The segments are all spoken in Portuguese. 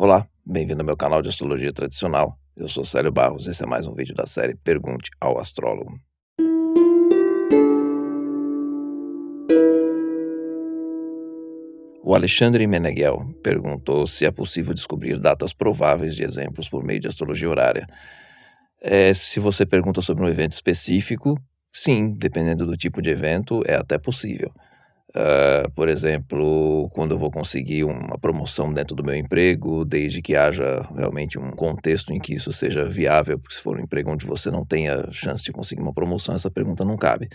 Olá, bem-vindo ao meu canal de astrologia tradicional. Eu sou Célio Barros, esse é mais um vídeo da série Pergunte ao Astrólogo. O Alexandre Meneghel perguntou se é possível descobrir datas prováveis de exemplos por meio de astrologia horária. Se você pergunta sobre um evento específico, sim, dependendo do tipo de evento, é até possível. Por exemplo, quando eu vou conseguir uma promoção dentro do meu emprego, desde que haja realmente um contexto em que isso seja viável, porque se for um emprego onde você não tenha chance de conseguir uma promoção, essa pergunta não cabe.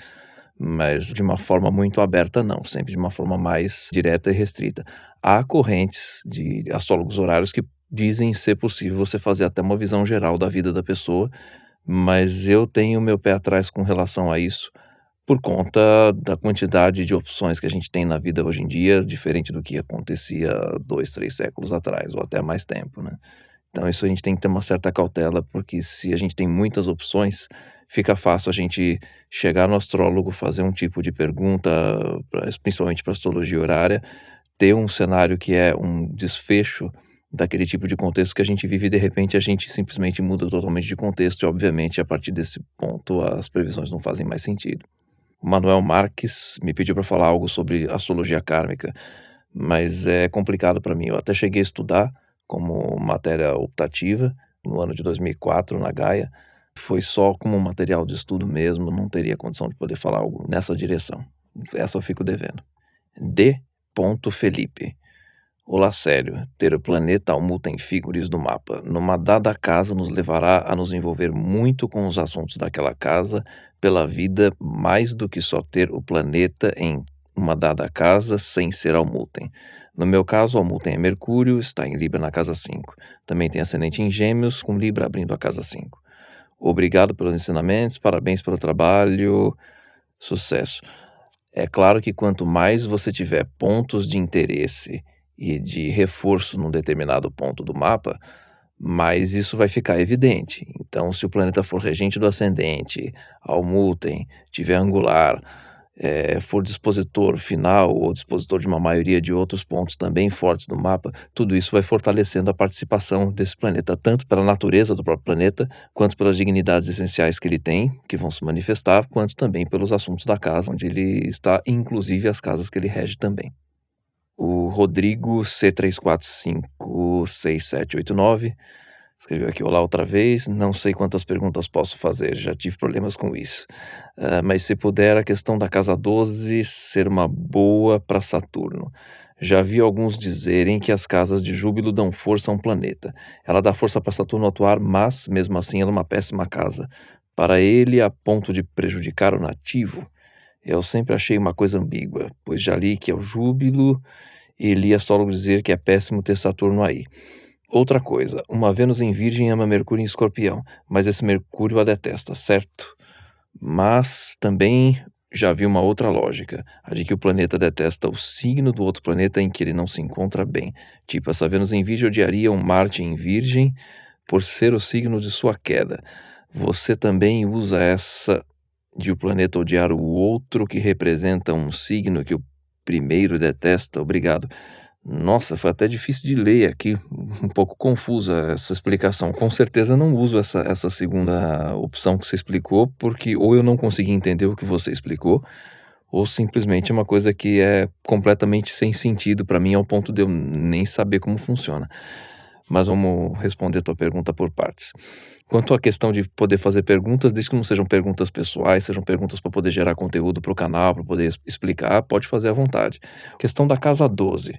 Mas de uma forma muito aberta, não, sempre de uma forma mais direta e restrita. Há correntes de astrólogos horários que dizem ser possível você fazer até uma visão geral da vida da pessoa, mas eu tenho meu pé atrás com relação a isso, por conta da quantidade de opções que a gente tem na vida hoje em dia, diferente do que acontecia 2, 3 séculos atrás, ou até mais tempo, né. Então isso a gente tem que ter uma certa cautela, porque se a gente tem muitas opções, fica fácil a gente chegar no astrólogo, fazer um tipo de pergunta, principalmente para astrologia horária, ter um cenário que é um desfecho daquele tipo de contexto que a gente vive e de repente a gente simplesmente muda totalmente de contexto e obviamente a partir desse ponto as previsões não fazem mais sentido. O Manuel Marques me pediu para falar algo sobre astrologia kármica, mas é complicado para mim. Eu até cheguei a estudar como matéria optativa no ano de 2004 na Gaia. Foi só como material de estudo mesmo, não teria condição de poder falar algo nessa direção. Essa eu fico devendo. D. Felipe. Olá, sério. Ter o planeta Almuta em Figuris no mapa, numa dada casa, nos levará a nos envolver muito com os assuntos daquela casa, pela vida, mais do que só ter o planeta em uma dada casa sem ser Almuten. No meu caso, Almuten é Mercúrio, está em Libra na casa 5. Também tem ascendente em Gêmeos, com Libra abrindo a casa 5. Obrigado pelos ensinamentos, parabéns pelo trabalho, sucesso. É claro que quanto mais você tiver pontos de interesse e de reforço num determinado ponto do mapa, mais isso vai ficar evidente. Então, se o planeta for regente do ascendente, Almuten, tiver angular, for dispositor final ou dispositor de uma maioria de outros pontos também fortes do mapa, tudo isso vai fortalecendo a participação desse planeta, tanto pela natureza do próprio planeta, quanto pelas dignidades essenciais que ele tem, que vão se manifestar, quanto também pelos assuntos da casa onde ele está, inclusive as casas que ele rege também. O Rodrigo C34568789 escreveu aqui: olá outra vez, não sei quantas perguntas posso fazer, já tive problemas com isso. Mas se puder, a questão da casa 12 ser uma boa para Saturno. Já vi alguns dizerem que as casas de Júbilo dão força a um planeta. Ela dá força para Saturno atuar, mas mesmo assim ela é uma péssima casa. Para ele, a ponto de prejudicar o nativo. Eu sempre achei uma coisa ambígua, pois já li que é o Júbilo e li astrólogos dizer que é péssimo ter Saturno aí. Outra coisa, uma Vênus em Virgem ama Mercúrio em Escorpião, mas esse Mercúrio a detesta, certo? Mas também já vi uma outra lógica, a de que o planeta detesta o signo do outro planeta em que ele não se encontra bem. Tipo, essa Vênus em Virgem odiaria um Marte em Virgem por ser o signo de sua queda. Você também usa essa de o planeta odiar o outro que representa um signo que o primeiro detesta? Obrigado. Nossa, foi até difícil de ler aqui, um pouco confusa essa explicação. Com certeza não uso essa segunda opção que você explicou, porque ou eu não consegui entender o que você explicou, ou simplesmente é uma coisa que é completamente sem sentido para mim, ao ponto de eu nem saber como funciona. Mas vamos responder a tua pergunta por partes. Quanto à questão de poder fazer perguntas, desde que não sejam perguntas pessoais, sejam perguntas para poder gerar conteúdo para o canal, para poder explicar, pode fazer à vontade. Questão da casa 12.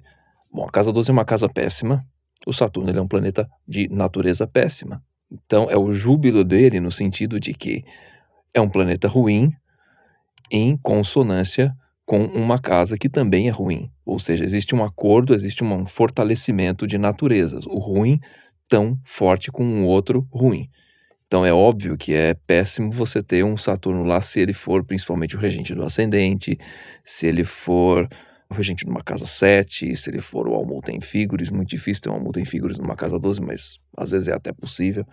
Bom, a casa 12 é uma casa péssima. O Saturno ele é um planeta de natureza péssima. Então, é o júbilo dele no sentido de que é um planeta ruim em consonância com uma casa que também é ruim. Ou seja, existe um acordo, existe um fortalecimento de naturezas. O ruim tão forte com um outro ruim. Então é óbvio que é péssimo você ter um Saturno lá se ele for principalmente o regente do ascendente, se ele for o regente de uma casa 7, se ele for o Almuten Figuris, muito difícil ter um Almuten Figuris numa casa 12, mas às vezes é até possível.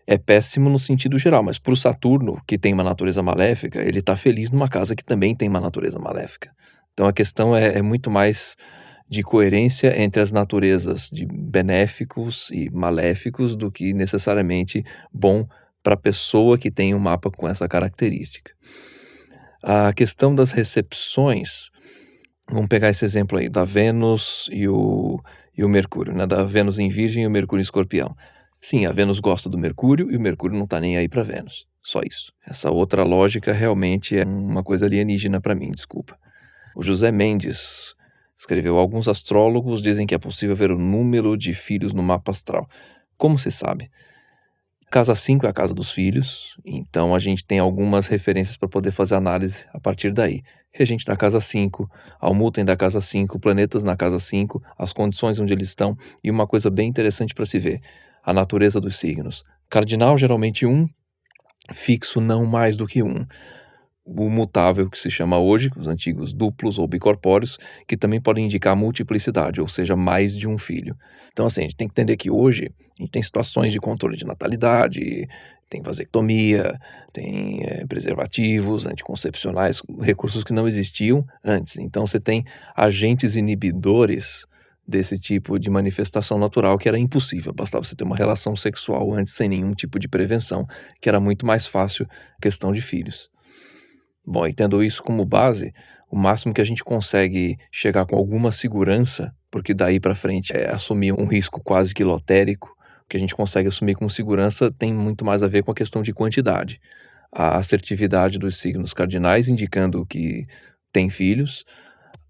É péssimo no sentido geral, mas para o Saturno, que tem uma natureza maléfica, ele está feliz numa casa que também tem uma natureza maléfica. Então a questão é muito mais de coerência entre as naturezas de benéficos e maléficos do que necessariamente bom para a pessoa que tem um mapa com essa característica. A questão das recepções, vamos pegar esse exemplo aí da Vênus e o Mercúrio, né, da Vênus em Virgem e o Mercúrio em Escorpião. Sim, a Vênus gosta do Mercúrio e o Mercúrio não está nem aí para Vênus, só isso. Essa outra lógica realmente é uma coisa alienígena para mim, desculpa. O José Mendes escreveu: alguns astrólogos dizem que é possível ver o número de filhos no mapa astral. Como se sabe? Casa 5 é a casa dos filhos, então a gente tem algumas referências para poder fazer análise a partir daí. Regente da casa 5, Almúten da casa 5, planetas na casa 5, as condições onde eles estão e uma coisa bem interessante para se ver, a natureza dos signos. Cardinal geralmente 1, fixo não mais do que 1. O mutável, que se chama hoje, os antigos duplos ou bicorpóreos, que também podem indicar multiplicidade, ou seja, mais de um filho. Então, assim, a gente tem que entender que hoje a gente tem situações de controle de natalidade, tem vasectomia, tem preservativos anticoncepcionais, recursos que não existiam antes. Então, você tem agentes inibidores desse tipo de manifestação natural que era impossível, bastava você ter uma relação sexual antes sem nenhum tipo de prevenção, que era muito mais fácil a questão de filhos. Bom, e tendo isso como base, o máximo que a gente consegue chegar com alguma segurança, porque daí para frente é assumir um risco quase que lotérico, o que a gente consegue assumir com segurança tem muito mais a ver com a questão de quantidade. A assertividade dos signos cardinais indicando que tem filhos,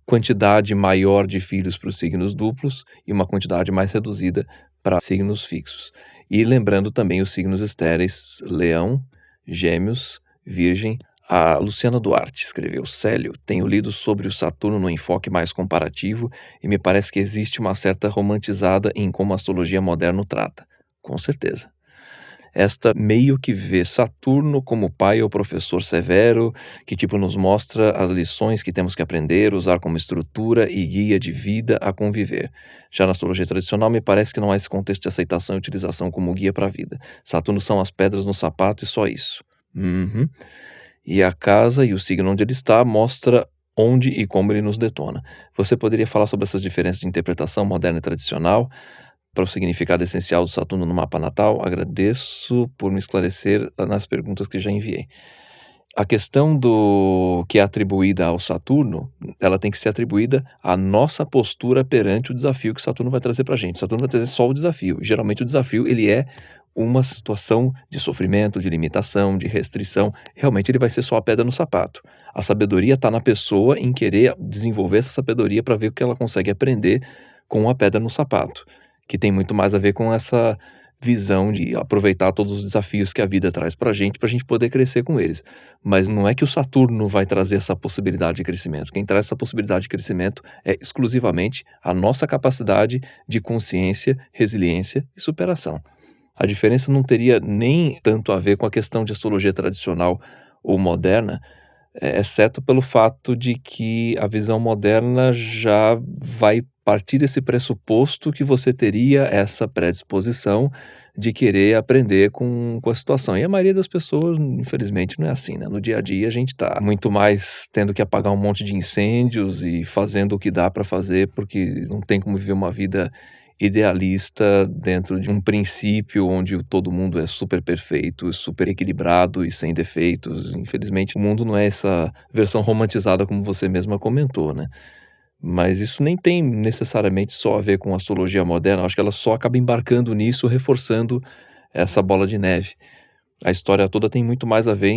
quantidade maior de filhos para os signos duplos e uma quantidade mais reduzida para signos fixos. E lembrando também os signos estéreis, Leão, Gêmeos, Virgem. A Luciana Duarte escreveu: Célio, tenho lido sobre o Saturno no enfoque mais comparativo e me parece que existe uma certa romantizada em como a astrologia moderna o trata. Com certeza. Esta meio que vê Saturno como pai ou professor severo, que tipo nos mostra as lições que temos que aprender, usar como estrutura e guia de vida a conviver. Já na astrologia tradicional, me parece que não há esse contexto de aceitação e utilização como guia para a vida. Saturno são as pedras no sapato e só isso. Uhum. E a casa e o signo onde ele está mostra onde e como ele nos detona. Você poderia falar sobre essas diferenças de interpretação moderna e tradicional para o significado essencial do Saturno no mapa natal? Agradeço por me esclarecer nas perguntas que já enviei. A questão do que é atribuída ao Saturno, ela tem que ser atribuída à nossa postura perante o desafio que Saturno vai trazer para a gente. Saturno vai trazer só o desafio. Geralmente o desafio ele é uma situação de sofrimento, de limitação, de restrição. Realmente ele vai ser só a pedra no sapato. A sabedoria está na pessoa em querer desenvolver essa sabedoria para ver o que ela consegue aprender com a pedra no sapato, que tem muito mais a ver com essa visão de aproveitar todos os desafios que a vida traz para a gente poder crescer com eles. Mas não é que o Saturno vai trazer essa possibilidade de crescimento. Quem traz essa possibilidade de crescimento é exclusivamente a nossa capacidade de consciência, resiliência e superação. A diferença não teria nem tanto a ver com a questão de astrologia tradicional ou moderna, exceto pelo fato de que a visão moderna já vai partir desse pressuposto que você teria essa predisposição de querer aprender com a situação. E a maioria das pessoas, infelizmente, não é assim, né? No dia a dia a gente está muito mais tendo que apagar um monte de incêndios e fazendo o que dá para fazer, porque não tem como viver uma vida idealista dentro de um princípio onde todo mundo é super perfeito, super equilibrado e sem defeitos. Infelizmente, o mundo não é essa versão romantizada como você mesma comentou, né? Mas isso nem tem necessariamente só a ver com astrologia moderna, acho que ela só acaba embarcando nisso, reforçando essa bola de neve. A história toda tem muito mais a ver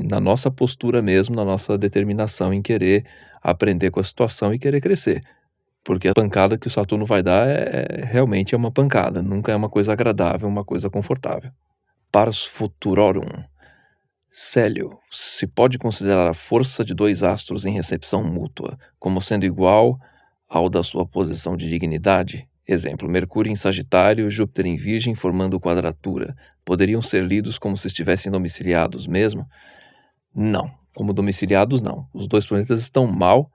na nossa postura mesmo, na nossa determinação em querer aprender com a situação e querer crescer. Porque a pancada que o Saturno vai dar realmente é uma pancada, nunca é uma coisa agradável, uma coisa confortável. Pars Futurorum. Célio, se pode considerar a força de dois astros em recepção mútua como sendo igual ao da sua posição de dignidade? Exemplo, Mercúrio em Sagitário, Júpiter em Virgem formando quadratura. Poderiam ser lidos como se estivessem domiciliados mesmo? Não, como domiciliados não. Os dois planetas estão mal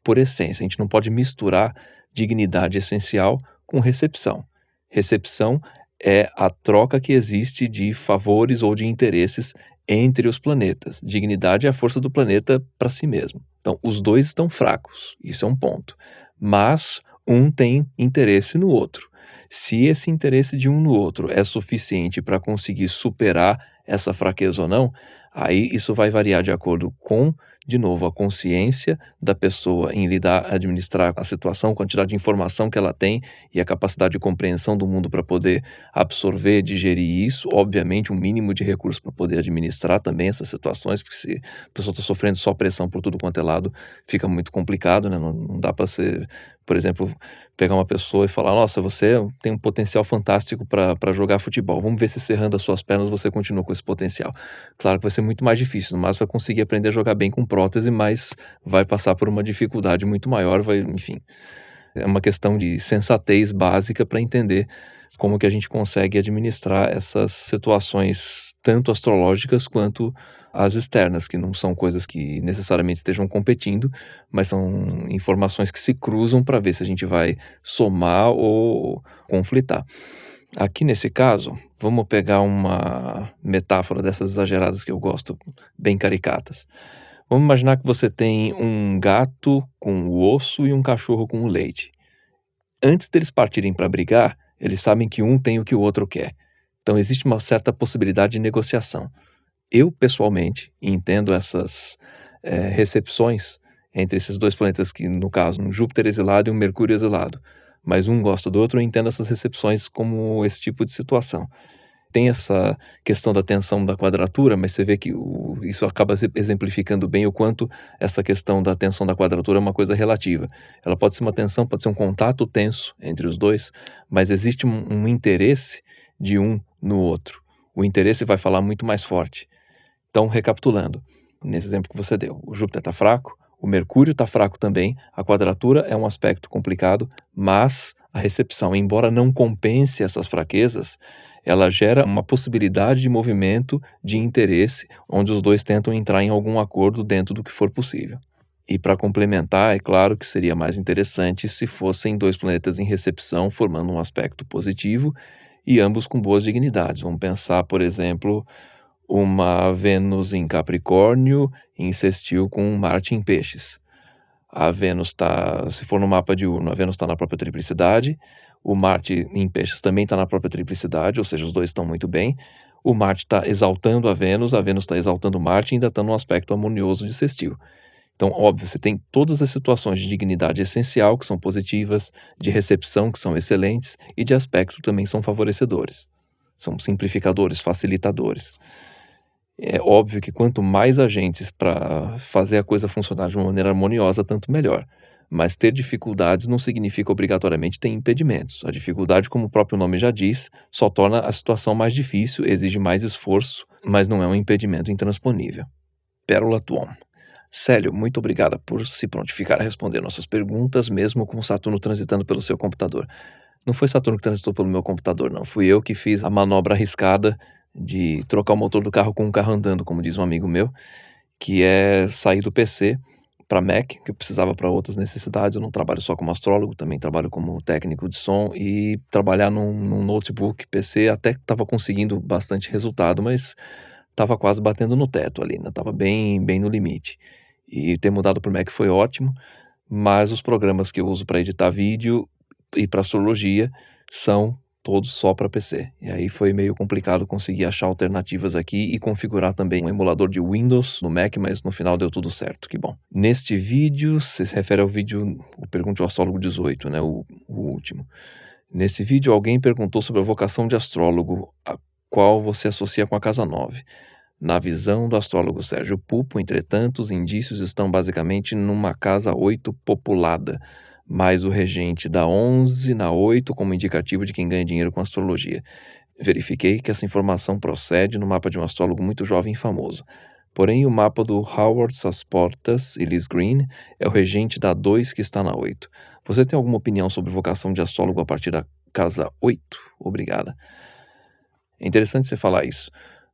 por essência. A gente não pode misturar dignidade essencial com recepção. Recepção é a troca que existe de favores ou de interesses entre os planetas. Dignidade é a força do planeta para si mesmo. Então, os dois estão fracos, isso é um ponto. Mas um tem interesse no outro. Se esse interesse de um no outro é suficiente para conseguir superar essa fraqueza ou não, aí isso vai variar de acordo com, de novo, a consciência da pessoa em lidar, administrar a situação, quantidade de informação que ela tem e a capacidade de compreensão do mundo para poder absorver, digerir isso, obviamente um mínimo de recursos para poder administrar também essas situações, porque se a pessoa está sofrendo só pressão por tudo quanto é lado, fica muito complicado, né? Não dá para ser, por exemplo, pegar uma pessoa e falar: nossa, você tem um potencial fantástico para jogar futebol, vamos ver se serrando as suas pernas você continua com esse potencial. Claro que vai ser muito mais difícil, no máximo vai conseguir aprender a jogar bem com prótese, mas vai passar por uma dificuldade muito maior, enfim. É uma questão de sensatez básica para entender como que a gente consegue administrar essas situações, tanto astrológicas quanto as externas, que não são coisas que necessariamente estejam competindo, mas são informações que se cruzam para ver se a gente vai somar ou conflitar. Aqui nesse caso, vamos pegar uma metáfora dessas exageradas que eu gosto, bem caricatas. Vamos imaginar que você tem um gato com o osso e um cachorro com o leite. Antes deles partirem para brigar, eles sabem que um tem o que o outro quer. Então existe uma certa possibilidade de negociação. Eu, pessoalmente, entendo essas recepções entre esses dois planetas que, no caso, um Júpiter exilado e um Mercúrio exilado, mas um gosta do outro, eu entendo essas recepções como esse tipo de situação. Tem essa questão da tensão da quadratura, mas você vê que isso acaba exemplificando bem o quanto essa questão da tensão da quadratura é uma coisa relativa. Ela pode ser uma tensão, pode ser um contato tenso entre os dois, mas existe um interesse de um no outro. O interesse vai falar muito mais forte. Então, recapitulando, nesse exemplo que você deu, o Júpiter está fraco, o Mercúrio está fraco também, a quadratura é um aspecto complicado, mas a recepção, embora não compense essas fraquezas, ela gera uma possibilidade de movimento, de interesse, onde os dois tentam entrar em algum acordo dentro do que for possível. E para complementar, é claro que seria mais interessante se fossem dois planetas em recepção, formando um aspecto positivo e ambos com boas dignidades. Vamos pensar, por exemplo, uma Vênus em Capricórnio em sextil com Marte em Peixes. A Vênus está, se for no mapa diurno, a Vênus está na própria triplicidade, o Marte em Peixes também está na própria triplicidade, ou seja, os dois estão muito bem. O Marte está exaltando a Vênus está exaltando o Marte e ainda está num aspecto harmonioso de sextil. Então, óbvio, você tem todas as situações de dignidade essencial, que são positivas, de recepção, que são excelentes, e de aspecto também são favorecedores. São simplificadores, facilitadores. É óbvio que quanto mais agentes para fazer a coisa funcionar de uma maneira harmoniosa, tanto melhor. Mas ter dificuldades não significa obrigatoriamente ter impedimentos. A dificuldade, como o próprio nome já diz, só torna a situação mais difícil, exige mais esforço, mas não é um impedimento intransponível. Pérola Tuon. Célio, muito obrigada por se prontificar a responder nossas perguntas, mesmo com Saturno transitando pelo seu computador. Não foi Saturno que transitou pelo meu computador, não. Fui eu que fiz a manobra arriscada de trocar o motor do carro com um carro andando, como diz um amigo meu, que é sair do PC para Mac, que eu precisava para outras necessidades. Eu não trabalho só como astrólogo, também trabalho como técnico de som, e trabalhar num notebook PC até que estava conseguindo bastante resultado, mas estava quase batendo no teto ali, né? Estava bem no limite. E ter mudado para o Mac foi ótimo, mas os programas que eu uso para editar vídeo e para astrologia são todos só para PC. E aí foi meio complicado conseguir achar alternativas aqui e configurar também um emulador de Windows no Mac, mas no final deu tudo certo, que bom. Neste vídeo, se refere ao vídeo, o Pergunte ao Astrólogo 18, né, o último. Nesse vídeo, alguém perguntou sobre a vocação de astrólogo, a qual você associa com a casa 9. Na visão do astrólogo Sérgio Pupo, entretanto, os indícios estão basicamente numa casa 8 populada, mais o regente da 11 na 8 como indicativo de quem ganha dinheiro com astrologia. Verifiquei que essa informação procede no mapa de um astrólogo muito jovem e famoso. Porém, o mapa do Howard Sasportas e Liz Green é o regente da 2 que está na 8. Você tem alguma opinião sobre vocação de astrólogo a partir da casa 8? Obrigada. É interessante você falar isso,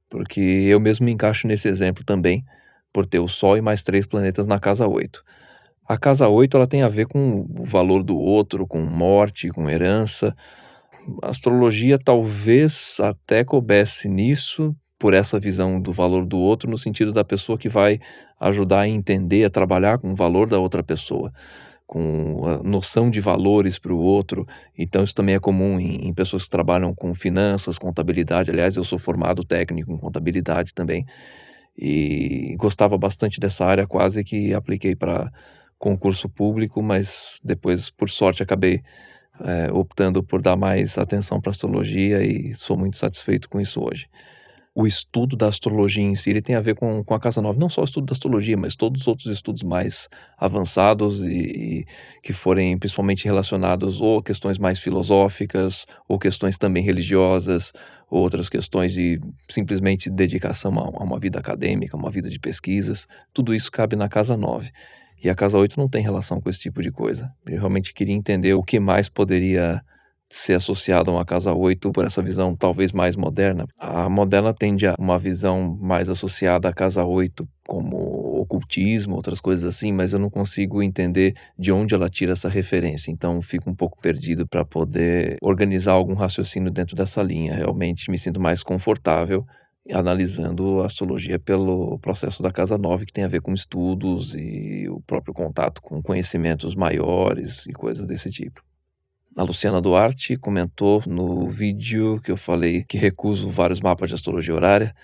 porque eu mesmo me encaixo nesse exemplo também, por ter o Sol e mais 3 planetas na casa 8. A casa 8 ela tem a ver com o valor do outro, com morte, com herança. A astrologia talvez até coubesse nisso, por essa visão do valor do outro, no sentido da pessoa que vai ajudar a entender, a trabalhar com o valor da outra pessoa. com a noção de valores para o outro. Então isso também é comum em pessoas que trabalham com finanças, contabilidade. Aliás, eu sou formado técnico em contabilidade também, e gostava bastante dessa área, quase que apliquei para concurso público, mas depois, por sorte, acabei optando por dar mais atenção para astrologia e sou muito satisfeito com isso hoje. O estudo da astrologia em si, ele tem a ver com a casa 9, não só o estudo da astrologia, mas todos os outros estudos mais avançados e que forem principalmente relacionados ou a questões mais filosóficas, ou questões também religiosas, ou outras questões de simplesmente dedicação a uma vida acadêmica, uma vida de pesquisas, tudo isso cabe na casa 9. E a casa 8 não tem relação com esse tipo de coisa. Eu realmente queria entender o que mais poderia ser associado a uma casa 8 por essa visão talvez mais moderna. A moderna tende a uma visão mais associada à casa 8 como ocultismo, outras coisas assim, mas eu não consigo entender de onde ela tira essa referência, então fico um pouco perdido para poder organizar algum raciocínio dentro dessa linha. Realmente me sinto mais confortável analisando a astrologia pelo processo da casa 9, que tem a ver com estudos e o próprio contato com conhecimentos maiores e coisas desse tipo. A Luciana Duarte comentou no vídeo que eu falei que recuso vários mapas de astrologia horária.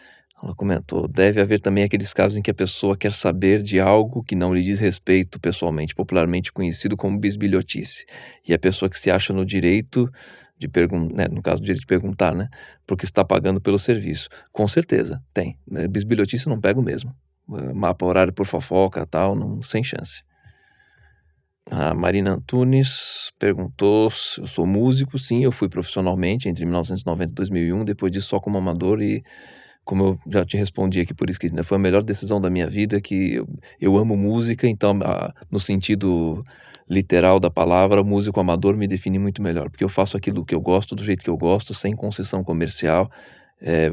Ela comentou: deve haver também aqueles casos em que a pessoa quer saber de algo que não lhe diz respeito pessoalmente, popularmente conhecido como bisbilhotice. E a pessoa que se acha no direito de perguntar, né, no caso, o direito de perguntar, né, porque está pagando pelo serviço. Com certeza, tem. Bisbilhotice eu não pego mesmo. Mapa horário por fofoca, tal, não, sem chance. A Marina Antunes perguntou se eu sou músico. Sim, eu fui profissionalmente entre 1990 e 2001, depois disso só como amador, e como eu já te respondi aqui por escrito, né, foi a melhor decisão da minha vida, que eu amo música, então no sentido literal da palavra, músico amador me define muito melhor, porque eu faço aquilo que eu gosto, do jeito que eu gosto, sem concessão comercial.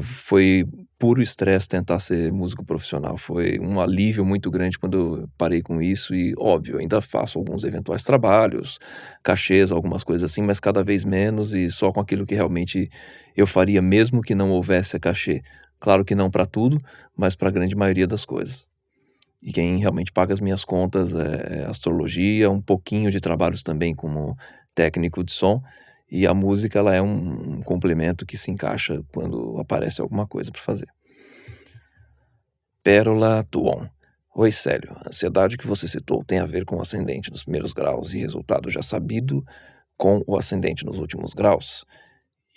Foi puro estresse tentar ser músico profissional, foi um alívio muito grande quando eu parei com isso e, óbvio, ainda faço alguns eventuais trabalhos, cachês, algumas coisas assim, mas cada vez menos e só com aquilo que realmente eu faria mesmo que não houvesse a cachê. Claro que não para tudo, mas para a grande maioria das coisas. E quem realmente paga as minhas contas é astrologia, um pouquinho de trabalhos também como técnico de som, e a música ela é um complemento que se encaixa quando aparece alguma coisa para fazer. Pérola Tuon. Oi, Célio. A ansiedade que você citou tem a ver com o ascendente nos primeiros graus e resultado já sabido com o ascendente nos últimos graus?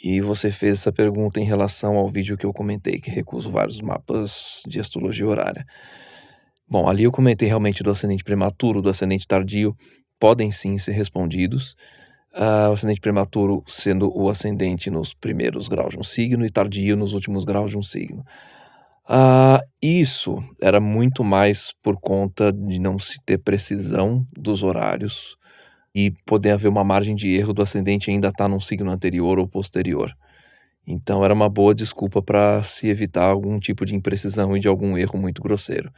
E você fez essa pergunta em relação ao vídeo que eu comentei, que recuso vários mapas de astrologia horária. Bom, ali eu comentei realmente do ascendente prematuro, do ascendente tardio, podem sim ser respondidos. O ascendente prematuro sendo o ascendente nos primeiros graus de um signo e tardio nos últimos graus de um signo. Isso era muito mais por conta de não se ter precisão dos horários e poder haver uma margem de erro do ascendente ainda estar num signo anterior ou posterior. Então era uma boa desculpa para se evitar algum tipo de imprecisão e de algum erro muito grosseiro,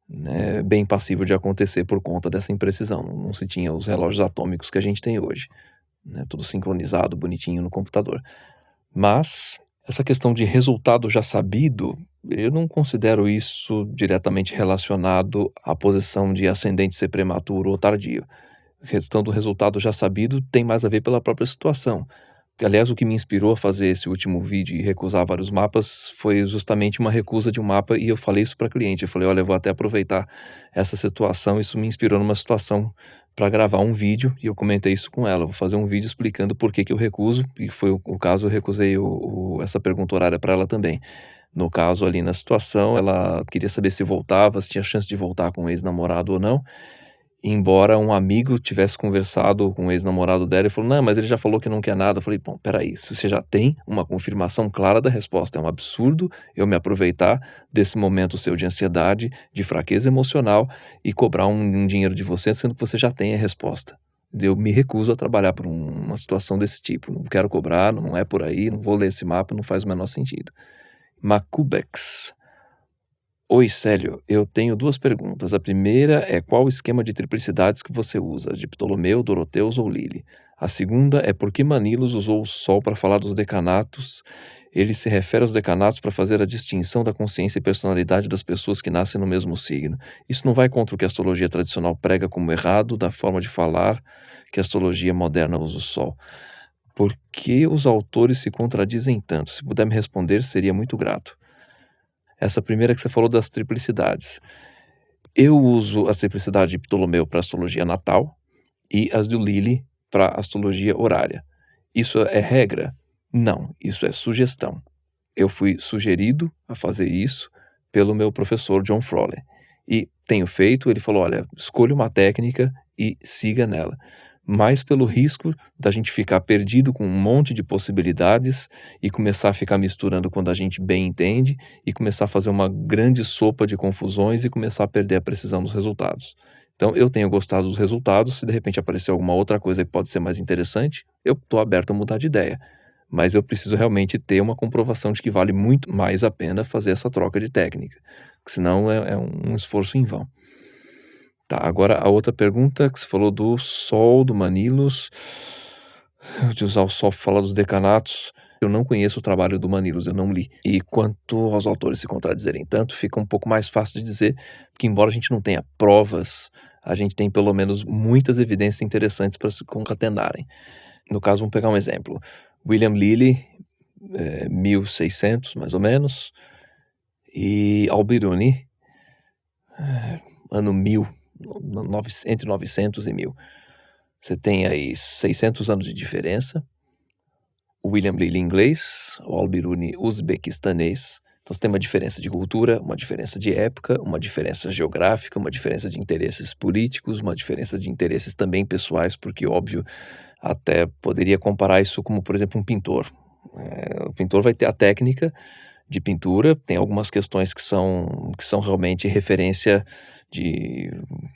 né, bem passível de acontecer por conta dessa imprecisão. Não se tinha os relógios atômicos que a gente tem hoje, né, tudo sincronizado, bonitinho no computador. Mas essa questão de resultado já sabido, eu não considero isso diretamente relacionado à posição de ascendente ser prematuro ou tardio. A questão do resultado já sabido tem mais a ver pela própria situação. Aliás, o que me inspirou a fazer esse último vídeo e recusar vários mapas foi justamente uma recusa de um mapa, e eu falei isso para cliente. Eu falei: olha, eu vou até aproveitar essa situação. Isso me inspirou numa situação para gravar um vídeo, e eu comentei isso com ela. Vou fazer um vídeo explicando por que eu recuso, e foi o caso, eu recusei essa pergunta horária para ela também. No caso, ali na situação, ela queria saber se voltava, se tinha chance de voltar com o ex-namorado ou não. Embora um amigo tivesse conversado com o ex-namorado dela e falou: não, mas ele já falou que não quer nada. Eu falei: bom, peraí, se você já tem uma confirmação clara da resposta, é um absurdo eu me aproveitar desse momento seu de ansiedade, de fraqueza emocional e cobrar um dinheiro de você, sendo que você já tem a resposta. Eu me recuso a trabalhar por uma situação desse tipo, não quero cobrar, não é por aí, não vou ler esse mapa, não faz o menor sentido. Macubex. Oi, Célio, eu tenho duas perguntas. A primeira é: qual o esquema de triplicidades que você usa, de Ptolomeu, Doroteus ou Lili? A segunda é por que Manilos usou o Sol para falar dos decanatos. Ele se refere aos decanatos para fazer a distinção da consciência e personalidade das pessoas que nascem no mesmo signo. Isso não vai contra o que a astrologia tradicional prega como errado, da forma de falar que a astrologia moderna usa o Sol. Por que os autores se contradizem tanto? Se puder me responder, seria muito grato. Essa primeira que você falou das triplicidades. Eu uso a triplicidade de Ptolomeu para astrologia natal e as do Lilly para astrologia horária. Isso é regra? Não, isso é sugestão. Eu fui sugerido a fazer isso pelo meu professor John Frawley. E tenho feito, ele falou, olha, escolha uma técnica e siga nela. Mas pelo risco da gente ficar perdido com um monte de possibilidades e começar a ficar misturando quando a gente bem entende e começar a fazer uma grande sopa de confusões e começar a perder a precisão dos resultados. Então, eu tenho gostado dos resultados. Se de repente aparecer alguma outra coisa que pode ser mais interessante, eu estou aberto a mudar de ideia. Mas eu preciso realmente ter uma comprovação de que vale muito mais a pena fazer essa troca de técnica, porque senão é um esforço em vão. Tá, agora a outra pergunta que você falou do Sol, do Manilos, de usar o Sol para falar dos decanatos. Eu não conheço o trabalho do Manilos, eu não li. E quanto aos autores se contradizerem tanto, fica um pouco mais fácil de dizer, porque embora a gente não tenha provas, a gente tem pelo menos muitas evidências interessantes para se concatenarem. No caso, vamos pegar um exemplo. William Lilly, 1600 mais ou menos, e Al-Biruni, ano 1000, entre 900 e 1000. Você tem aí 600 anos de diferença. O William Lilly inglês, o Al-Biruni uzbequistanês. Então você tem uma diferença de cultura, uma diferença de época, uma diferença geográfica, uma diferença de interesses políticos, uma diferença de interesses também pessoais, porque, óbvio, até poderia comparar isso como, por exemplo, um pintor. O pintor vai ter a técnica de pintura, tem algumas questões que são realmente referência de,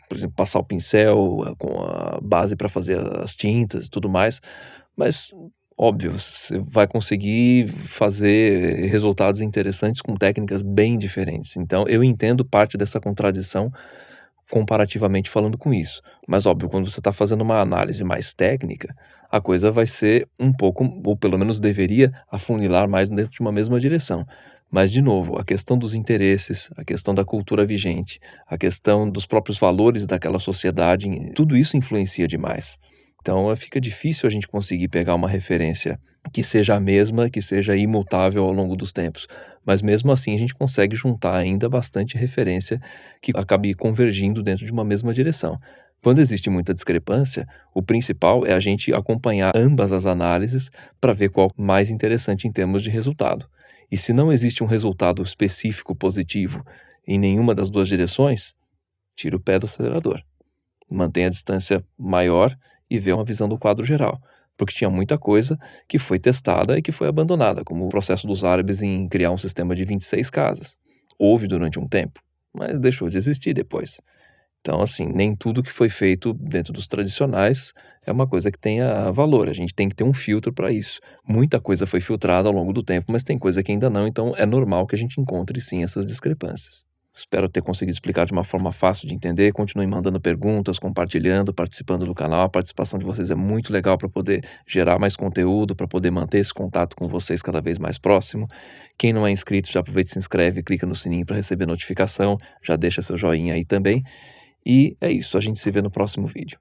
por exemplo, passar o pincel com a base para fazer as tintas e tudo mais, mas óbvio, você vai conseguir fazer resultados interessantes com técnicas bem diferentes. Então, eu entendo parte dessa contradição comparativamente falando com isso. Mas, óbvio, quando você está fazendo uma análise mais técnica, a coisa vai ser um pouco, ou pelo menos deveria, afunilar mais dentro de uma mesma direção. Mas, de novo, a questão dos interesses, a questão da cultura vigente, a questão dos próprios valores daquela sociedade, tudo isso influencia demais. Então, fica difícil a gente conseguir pegar uma referência que seja a mesma, que seja imutável ao longo dos tempos. Mas mesmo assim a gente consegue juntar ainda bastante referência que acabe convergindo dentro de uma mesma direção. Quando existe muita discrepância, o principal é a gente acompanhar ambas as análises para ver qual mais interessante em termos de resultado. E se não existe um resultado específico positivo em nenhuma das duas direções, tira o pé do acelerador. Mantenha a distância maior e vê uma visão do quadro geral, porque tinha muita coisa que foi testada e que foi abandonada, como o processo dos árabes em criar um sistema de 26 casas. Houve durante um tempo, mas deixou de existir depois. Então, assim, nem tudo que foi feito dentro dos tradicionais é uma coisa que tenha valor. A gente tem que ter um filtro para isso. Muita coisa foi filtrada ao longo do tempo, mas tem coisa que ainda não, então é normal que a gente encontre sim essas discrepâncias. Espero ter conseguido explicar de uma forma fácil de entender. Continuem mandando perguntas, compartilhando, participando do canal. A participação de vocês é muito legal para poder gerar mais conteúdo, para poder manter esse contato com vocês cada vez mais próximo. Quem não é inscrito, já aproveita e se inscreve, clica no sininho para receber notificação, já deixa seu joinha aí também. E é isso, a gente se vê no próximo vídeo.